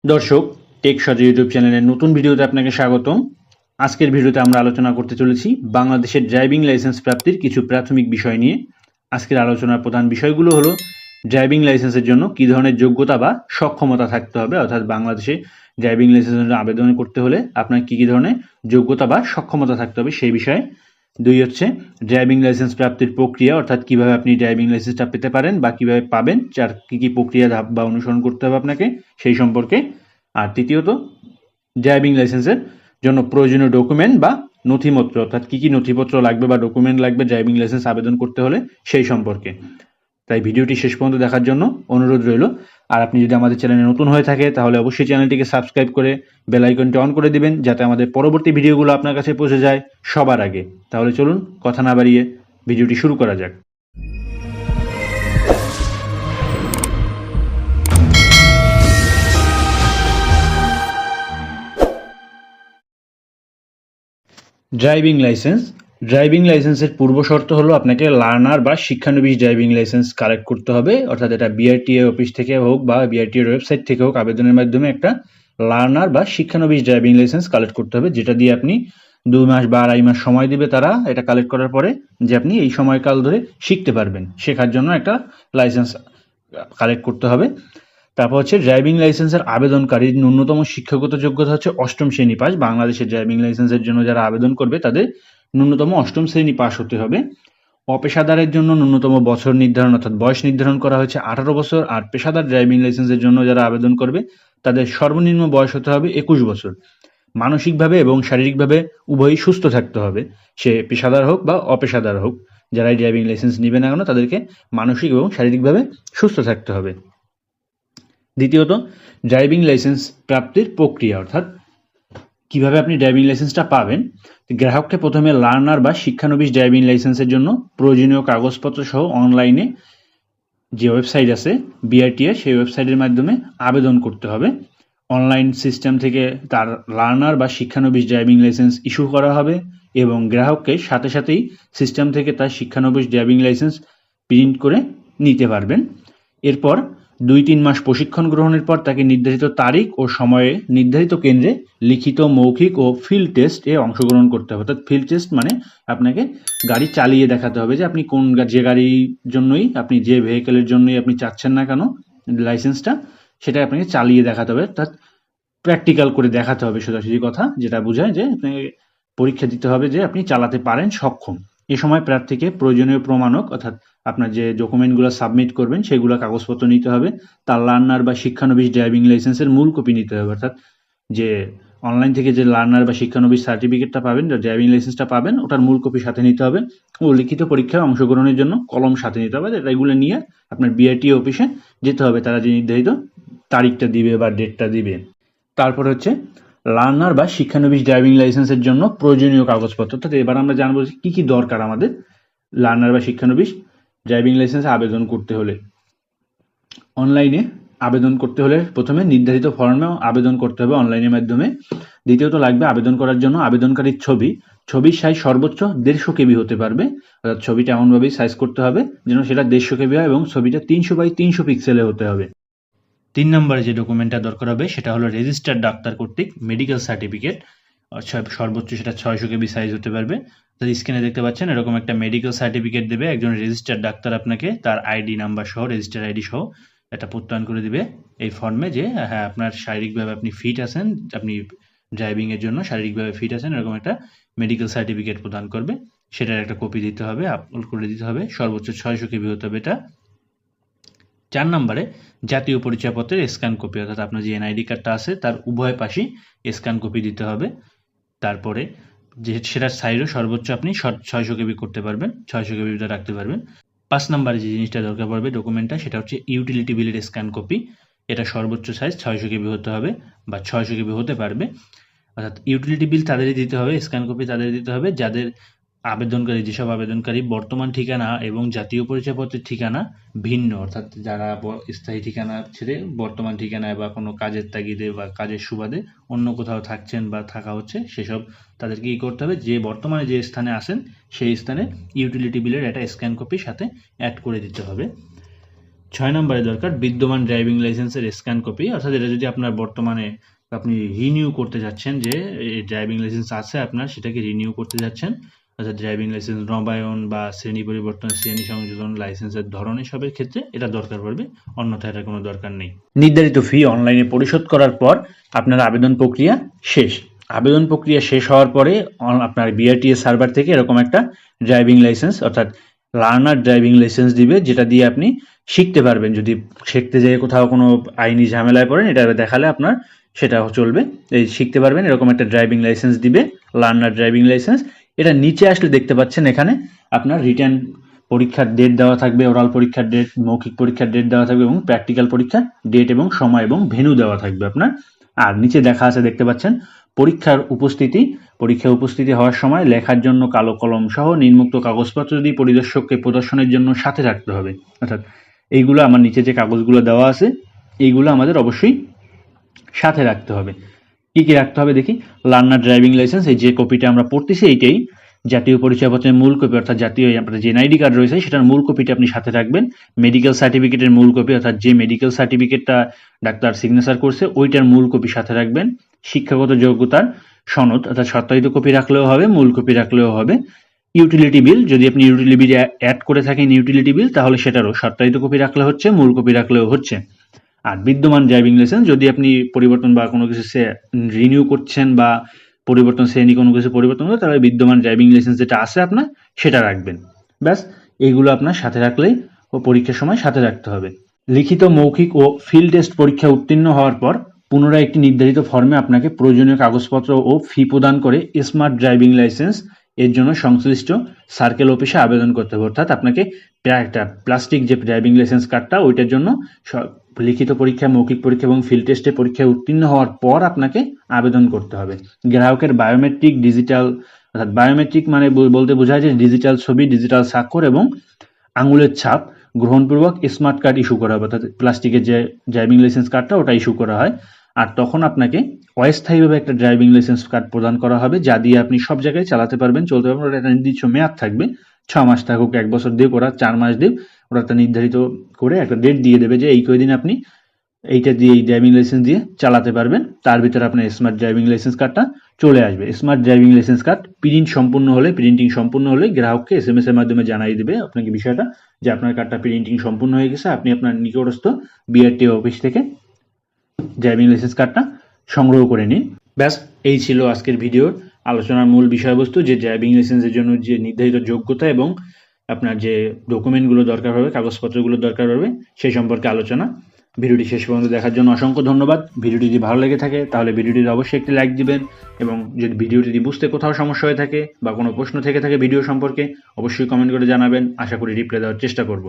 দর্শক, টেক সজা ইউটিউব চ্যানেলের নতুন ভিডিওতে আপনাকে স্বাগতম। আজকের ভিডিওতে আমরা আলোচনা করতে চলেছি বাংলাদেশের ড্রাইভিং লাইসেন্স প্রাপ্তির কিছু প্রাথমিক বিষয় নিয়ে। আজকের আলোচনার প্রধান বিষয়গুলো হলো ড্রাইভিং লাইসেন্সের জন্য কী ধরনের যোগ্যতা বা সক্ষমতা থাকতে হবে, অর্থাৎ বাংলাদেশে ড্রাইভিং লাইসেন্সের জন্য আবেদন করতে হলে আপনার কী কী ধরনের যোগ্যতা বা সক্ষমতা থাকতে হবে সেই বিষয়ে। দুই হচ্ছে ড্রাইভিং লাইসেন্স প্রাপ্তির প্রক্রিয়া, অর্থাৎ কিভাবে আপনি ড্রাইভিং লাইসেন্সটা পেতে পারেন বা কিভাবে পাবেন, যার কী কী প্রক্রিয়া ধাপ বা অনুসরণ করতে হবে আপনাকে সেই সম্পর্কে। আর তৃতীয়ত ড্রাইভিং লাইসেন্সের জন্য প্রয়োজনীয় ডকুমেন্ট বা নথিপত্র, অর্থাৎ কী কী নথিপত্র লাগবে বা ডকুমেন্ট লাগবে ড্রাইভিং লাইসেন্স আবেদন করতে হলে সেই সম্পর্কে। তাই ভিডিওটি শেষ পর্যন্ত দেখার জন্য অনুরোধ রইল। আর আপনি যদি আমাদের চ্যানেলে নতুন হয়ে থাকে তাহলে অবশ্যই চ্যানেলটিকে সাবস্ক্রাইব করে বেল আইকনটি অন করে দিবেন, যাতে আমাদের পরবর্তী ভিডিওগুলো আপনার কাছে পৌঁছে যায় সবার আগে। তাহলে চলুন কথা না বাড়িয়ে ভিডিওটি শুরু করা যাক। ড্রাইভিং লাইসেন্সের পূর্ব শর্ত হলো আপনাকে লার্নার বা শিক্ষানবিশ ড্রাইভিং লাইসেন্স কালেক্ট করতে হবে, অর্থাৎ এটা বিআরটিএ অফিস থেকে হোক বা বিআরটিএর ওয়েবসাইট থেকে হোক আবেদনের মাধ্যমে একটা লার্নার বা শিক্ষানবিশ ড্রাইভিং লাইসেন্স কালেক্ট করতে হবে, যেটা দিয়ে আপনি 2 মাস বা 2.5 মাস সময় দিবে তারা এটা কালেক্ট করার পরে, যে আপনি এই সময়কাল ধরে শিখতে পারবেন। শেখার জন্য একটা লাইসেন্স কালেক্ট করতে হবে। তারপর হচ্ছে ড্রাইভিং লাইসেন্সের আবেদনকারীর ন্যূনতম শিক্ষাগত যোগ্যতা হচ্ছে 8ম শ্রেণী পাস। বাংলাদেশের ড্রাইভিং লাইসেন্সের জন্য যারা আবেদন করবে তাদের ন্যূনতম 8ম শ্রেণী পাস হতে হবে। অপেশাদারের জন্য ন্যূনতম বছর নির্ধারণ অর্থাৎ বয়স নির্ধারণ করা হয়েছে 18 বছর। আর পেশাদার ড্রাইভিং লাইসেন্সের জন্য যারা আবেদন করবে তাদের সর্বনিম্ন বয়স হতে হবে 21 বছর। মানসিকভাবে এবং শারীরিকভাবে উভয়ই সুস্থ থাকতে হবে, সে পেশাদার হোক বা অপেশাদার হোক। যারাই ড্রাইভিং লাইসেন্স নেবে না কেন তাদেরকে মানসিক এবং শারীরিকভাবে সুস্থ থাকতে হবে। দ্বিতীয়ত, ড্রাইভিং লাইসেন্স প্রাপ্তির প্রক্রিয়া, অর্থাৎ কিভাবে আপনি ড্রাইভিং লাইসেন্সটা পাবেন। গ্রাহককে প্রথমে লার্নার বা শিক্ষানবিশ ড্রাইভিং লাইসেন্সের জন্য প্রয়োজনীয় কাগজপত্র সহ অনলাইনে যে ওয়েবসাইট আছে বিআরটিএ, সেই ওয়েবসাইটের মাধ্যমে আবেদন করতে হবে। অনলাইন সিস্টেম থেকে তার লার্নার বা শিক্ষানবিশ ড্রাইভিং লাইসেন্স ইস্যু করা হবে এবং গ্রাহককে সাথে সাথেই সিস্টেম থেকে তার শিক্ষানবিশ ড্রাইভিং লাইসেন্স প্রিন্ট করে নিতে পারবেন। এরপর 2-3 মাস প্রশিক্ষণ গ্রহণের পর তাকে নির্ধারিত তারিখ ও সময়ে নির্ধারিত কেন্দ্রে লিখিত, মৌখিক ও ফিল্ড টেস্টে অংশগ্রহণ করতে হবে। অর্থাৎ ফিল্ড টেস্ট মানে আপনাকে গাড়ি চালিয়ে দেখাতে হবে যে আপনি কোন যে গাড়ির জন্যই, আপনি যে ভেহিকেলের জন্যই আপনি চাচ্ছেন না কেন লাইসেন্সটা, সেটা আপনাকে চালিয়ে দেখাতে হবে, অর্থাৎ প্র্যাকটিক্যাল করে দেখাতে হবে। সোজাসুজি কথা যেটা বোঝায় যে আপনাকে পরীক্ষা দিতে হবে যে আপনি চালাতে পারেন, সক্ষম। এ সময় প্রার্থীকে প্রয়োজনীয় প্রমাণক, অর্থাৎ আপনার যে ডকুমেন্টগুলো সাবমিট করবেন সেগুলো কাগজপত্র নিতে হবে। তার লার্নার বা শিক্ষানবিশ ড্রাইভিং লাইসেন্সের মূল কপি নিতে হবে, অর্থাৎ যে অনলাইন থেকে যে লার্নার বা শিক্ষানবিশ সার্টিফিকেটটা পাবেন, ড্রাইভিং লাইসেন্সটা পাবেন, ওটার মূল কপি সাথে নিতে হবে ও লিখিত পরীক্ষায় অংশগ্রহণের জন্য কলম সাথে নিতে হবে। এগুলো নিয়ে আপনার বিআরটিএ অফিসে যেতে হবে, তারা যে নির্ধারিত তারিখটা দিবে বা ডেটটা দিবে। তারপর হচ্ছে লার্নার বা শিক্ষানবিশ ড্রাইভিং লাইসেন্সের জন্য প্রয়োজনীয় কাগজপত্র, অর্থাৎ এবার আমরা জানবো কি কি দরকার আমাদের লার্নার বা শিক্ষানবিশ ড্রাইভিং লাইসেন্স আবেদন করতে হলে। অনলাইনে আবেদন করতে হলে প্রথমে নির্ধারিত ফর্মে আবেদন করতে হবে অনলাইনের মাধ্যমে। দ্বিতীয়ত লাগবে আবেদন করার জন্য আবেদনকারীর ছবির সাইজ সর্বোচ্চ 150 কেবি হতে পারবে, অর্থাৎ ছবিটা এমনভাবেই সাইজ করতে হবে যেন সেটা 150 কেবি হয় এবং ছবিটা 300x300 পিক্সেলে হতে হবে। 3 নম্বরে যে ডকুমেন্টটা দরকার হবে সেটা হলো রেজিস্টার্ড ডাক্তার কর্তৃক মেডিকেল সার্টিফিকেট, সর্বোচ্চ সেটা 600 কেবি সাইজ হতে পারবে। তো স্ক্রিনে দেখতে পাচ্ছেন এরকম একটা মেডিকেল সার্টিফিকেট দেবে একজন রেজিস্টার্ড ডাক্তার আপনাকে, তার আইডি নাম্বার সহ, রেজিস্টার আইডি সহ এটা প্রত্যয়ন করে দিবে এই ফর্মে যে হ্যাঁ আপনার শারীরিকভাবে আপনি ফিট আছেন, আপনি ড্রাইভিংয়ের জন্য শারীরিকভাবে ফিট আছেন, এরকম একটা মেডিকেল সার্টিফিকেট প্রদান করবে। সেটার একটা কপি দিতে হবে, আপলোড করে দিতে হবে, সর্বোচ্চ 600 কেবি হতে হবে এটা। 4 নম্বরে জাতীয় পরিচয়পত্রের স্ক্যান কপি, অর্থাৎ আপনার যে এনআইডি কার্ডটা আছে তার উভয় পাশেই স্ক্যান কপি দিতে হবে। তারপরে যে সেটার সাইজও সর্বোচ্চ আপনি 600 কেবি করতে পারবেন, 600 কেবির ভিতরে রাখতে পারবেন। 5 নম্বরে যে জিনিসটা দরকার পড়বে ডকুমেন্টটা, সেটা হচ্ছে ইউটিলিটি বিলের স্ক্যান কপি। এটা সর্বোচ্চ সাইজ 600 কেবি হতে হবে বা 600 কেবি হতে পারবে। অর্থাৎ ইউটিলিটি বিল তাদেরই দিতে হবে, স্ক্যান কপি তাদের দিতে হবে যাদের যেসব আবেদনকারী বর্তমান ঠিকানা এবং জাতীয় পরিচয়পত্রের ঠিকানা ভিন্ন, অর্থাৎ যারা স্থায়ী ঠিকানা ছেড়ে বর্তমান ঠিকানায় বা কোনো কাজের তাগিদে বা কাজের সুবাদে অন্য কোথাও থাকছেন বা থাকা হচ্ছে, সেসব তাদেরকে কী করতে হবে, যে বর্তমানে যে স্থানে আসেন সেই স্থানে ইউটিলিটি বিলের একটা স্ক্যান কপি সাথে অ্যাড করে দিতে হবে। 6 নম্বরে দরকার বিদ্যমান ড্রাইভিং লাইসেন্সের স্ক্যান কপি, অর্থাৎ এটা যদি আপনার বর্তমানে আপনি রিনিউ করতে যাচ্ছেন, যে এই ড্রাইভিং লাইসেন্স আছে আপনার সেটাকে রিনিউ করতে যাচ্ছেন, অর্থাৎ ড্রাইভিং লাইসেন্স নবায়ন বা শ্রেণী পরিবর্তন, শ্রেণী সংযোজন, লাইসেন্সের ধরন এসবের ক্ষেত্রে এটা দরকার পড়বে, অন্যথায় এটার কোনো দরকার নেই। নির্ধারিত ফি অনলাইনে পরিশোধ করার পর আপনার আবেদন প্রক্রিয়া শেষ। আবেদন প্রক্রিয়া শেষ হওয়ার পরে আপনার বিআরটিএ সার্ভার থেকে এরকম একটা ড্রাইভিং লাইসেন্স অর্থাৎ লার্নার ড্রাইভিং লাইসেন্স দিবে, যেটা দিয়ে আপনি শিখতে পারবেন। যদি শিখতে যেয়ে কোথাও কোনো আইনি ঝামেলায় পড়েন, এটা দেখালে আপনার সেটা চলবে, এই শিখতে পারবেন। এরকম একটা ড্রাইভিং লাইসেন্স দিবে, লার্নার ড্রাইভিং লাইসেন্স। এটা নিচে আসলে দেখতে পাচ্ছেন এখানে আপনার রিটেন পরীক্ষার ডেট দেওয়া থাকবে, ওরাল পরীক্ষার ডেট, মৌখিক পরীক্ষার ডেট দেওয়া থাকবে এবং প্র্যাকটিক্যাল পরীক্ষার ডেট এবং সময় এবং ভেন্যু দেওয়া থাকবে আপনার। আর নিচে দেখা আছে দেখতে পাচ্ছেন পরীক্ষার উপস্থিতি, পরীক্ষায় উপস্থিতি হওয়ার সময় লেখার জন্য কালো কলম সহ নিম্নোক্ত কাগজপত্র যদি পরিদর্শককে প্রদর্শনের জন্য সাথে রাখতে হবে। অর্থাৎ এইগুলো আমার নিচে যে কাগজগুলো দেওয়া আছে এইগুলো আমাদের অবশ্যই সাথে রাখতে হবে। কি কি রাখতে হবে দেখি। লার্নার ড্রাইভিং লাইসেন্স, এই যে কপিটা আমরা পড়তেছি এইটাই জাতীয় পরিচয়পত্রের মূল কপি, অর্থাৎ জাতীয় আপনার যে এনআইডি কার্ড রয়েছে সেটার মূল কপিটা আপনি সাথে রাখবেন। মেডিকেল সার্টিফিকেটের মূল কপি, অর্থাৎ যে মেডিকেল সার্টিফিকেটটা ডাক্তার সিগনেচার করছে ওইটার মূল কপি সাথে রাখবেন। শিক্ষাগত যোগ্যতার সনদ, অর্থাৎ সত্যায়িত কপি রাখলেও হবে, মূল কপি রাখলেও হবে। ইউটিলিটি বিল, যদি আপনি ইউটিলিটি বিল অ্যাড করে থাকেন ইউটিলিটি বিল, তাহলে সেটারও সত্যায়িত কপি রাখলে হচ্ছে, মূল কপি রাখলেও হচ্ছে। আর বিদ্যমান ড্রাইভিং লাইসেন্স, যদি আপনি পরিবর্তন বা কোনো কিছু রিনিউ করছেন বা পরিবর্তন শ্রেণী কোনো কিছু পরিবর্তন করে, তাহলে বিদ্যমান ড্রাইভিং লাইসেন্স যেটা আছে আপনার সেটা রাখবেন। ব্যাস, এইগুলো আপনার সাথে রাখলেই ও পরীক্ষার সময় সাথে রাখতে হবে। লিখিত, মৌখিক ও ফিল্ড টেস্ট পরীক্ষা উত্তীর্ণ হওয়ার পর পুনরায় একটি নির্ধারিত ফর্মে আপনাকে প্রয়োজনীয় কাগজপত্র ও ফি প্রদান করে স্মার্ট ড্রাইভিং লাইসেন্স এর জন্য সংশ্লিষ্ট সার্কেল অফিসে আবেদন করতে হবে। অর্থাৎ আপনাকে একটা প্লাস্টিক যে ড্রাইভিং লাইসেন্স কার্ডটা ওইটার জন্য লিখিত পরীক্ষা, মৌখিক পরীক্ষা এবং ফিল্ড টেস্টে পরীক্ষায় উত্তীর্ণ হওয়ার পর আপনাকে আবেদন করতে হবে। গ্রাহকের বায়োমেট্রিক, ডিজিটাল, অর্থাৎ বায়োমেট্রিক মানে বলতে বোঝায় যে ডিজিটাল ছবি, ডিজিটাল স্বাক্ষর এবং আঙুলের ছাপ গ্রহণপূর্বক স্মার্ট কার্ড ইস্যু করা হবে। অর্থাৎ প্লাস্টিকের যে ড্রাইভিং লাইসেন্স কার্ডটা ওটা ইস্যু করা হয়। আর তখন আপনাকে অস্থায়ীভাবে একটা ড্রাইভিং লাইসেন্স কার্ড প্রদান করা হবে, যা দিয়ে আপনি সব জায়গায় চালাতে পারবেন, চলতে পারবেন। ওটা একটা নির্দিষ্ট মেয়াদ থাকবে, 6 মাস থাকুক, 1 বছর দিয়ে ওরা 4 মাস দিয়ে ওরা একটা নির্ধারিত করে একটা ডেট দিয়ে দেবে যে এই কয়দিন আপনি এইটা দিয়ে, এই ড্রাইভিং লাইসেন্স দিয়ে চালাতে পারবেন। তার ভিতরে আপনার স্মার্ট ড্রাইভিং লাইসেন্স কার্ডটা চলে আসবে। Smart driving licence card printing সম্পূর্ণ হলে গ্রাহককে SMS এর মাধ্যমে জানাই দিবে আপনাকে বিষয়টা, যে আপনার কার্ডটা প্রিন্টিং সম্পূর্ণ হয়ে গেছে। আপনি আপনার নিকটস্থ বিআরটিএ অফিস থেকে ড্রাইভিং লাইসেন্স কার্ডটা সংগ্রহ করে নিন। ব্যাস, এই ছিল আজকের ভিডিওর আলোচনার মূল বিষয়বস্তু, যে ড্রাইভিং লাইসেন্সের জন্য যে নির্ধারিত যোগ্যতা এবং আপনার যে ডকুমেন্টগুলো দরকার হবে, কাগজপত্রগুলো দরকার হবে, সেই সম্পর্কে আলোচনা। ভিডিওটি শেষ পর্যন্ত দেখার জন্য অসংখ্য ধন্যবাদ। ভিডিওটি যদি ভালো লেগে থাকে তাহলে ভিডিওটিতে অবশ্যই একটি লাইক দিবেন, এবং যদি ভিডিওটি বুঝতে কোথাও সমস্যা হয়ে থাকে বা কোনো প্রশ্ন থেকে থাকে ভিডিও সম্পর্কে, অবশ্যই কমেন্ট করে জানাবেন। আশা করি রিপ্লাই দেওয়ার চেষ্টা করব।